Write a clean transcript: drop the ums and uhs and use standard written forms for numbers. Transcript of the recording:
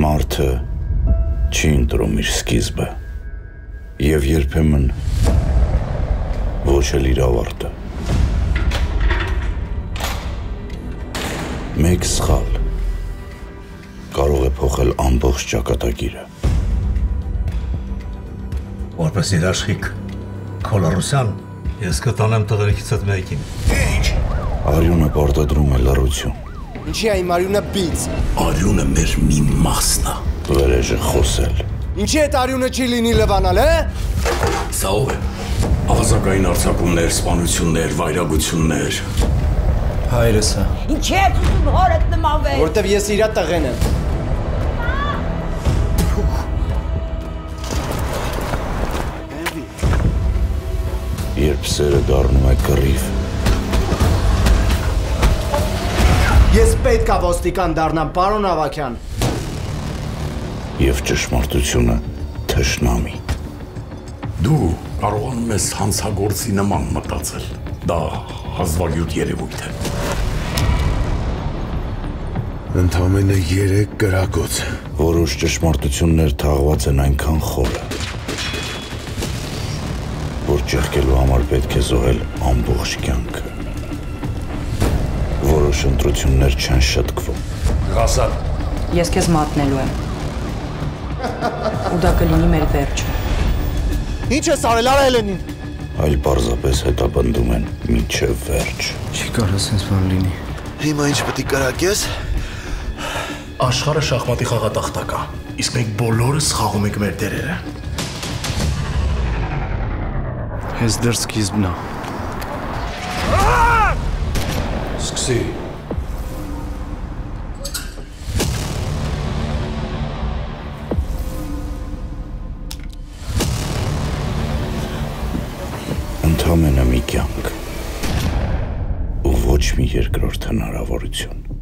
Մարդը չի ընտրում իր սկիզբը և երբեմն ոչ էլ իր ավարտը։ Մեկ սխալ կարող է փոխել ամբողջ ճակատագիրը։ Որպես երաշխիք Քոլարոսյան, ես կտանեմ տղերքիցդ մեկին։ Ինչ։ Արյունը պարտադրում է լռություն։ Ինչի այն արյունը բից։ Արյունը մեր մի մասն է։ Վրեժը խոսել։ Ինչի այդ արյունը չի լինի լվանալ, Սա ով է։ Ազգային արձակումներ, սպանություններ, վայրագություններ։ Հայրս է։ Ինչի է ուզում հորդ նմանվել։ Որտեվ ես իրա տղեն եմ։ Երբ սերը դառնում է կռիվ, Ես պետք է ոստիկան դառնամ, պարոն Ավագյան։ և ճշմարտությունը թշնամի։ Դու կարողանում ես հանցագործի նման մտածել։ Դա հազվագյուտ երևույթ է։ Ընդամենը 3 կրակոց։ Որոշ ճշմարտություններ թաղված են այնքան խորը, որ ճեղքելու համար պետք է զոհել ամբողջ կյանքը։ Որոշ ընտրություններ չեն շտկվում։ Ղասան։ Ես քեզ մատնելու եմ։ Ու դա կլինի մեր վերջը։ Ինչ ես արել, արա Էլենին։ Այլ պարզապես հետապնդում են մինչև վերջ։ Չի կարող սենց բան լինի։ Հիմա ինչ պետք է կրակես։ Աշխարհը շախմատի խաղատախտակ է, իսկ մենք բոլորս խաղում ենք մեր դերերը։ Հենց դեռ սկիզբն է։ Սկսի։ Ընդամենը մի կյանք ու ոչ մի երկրորդ հնարավորություն։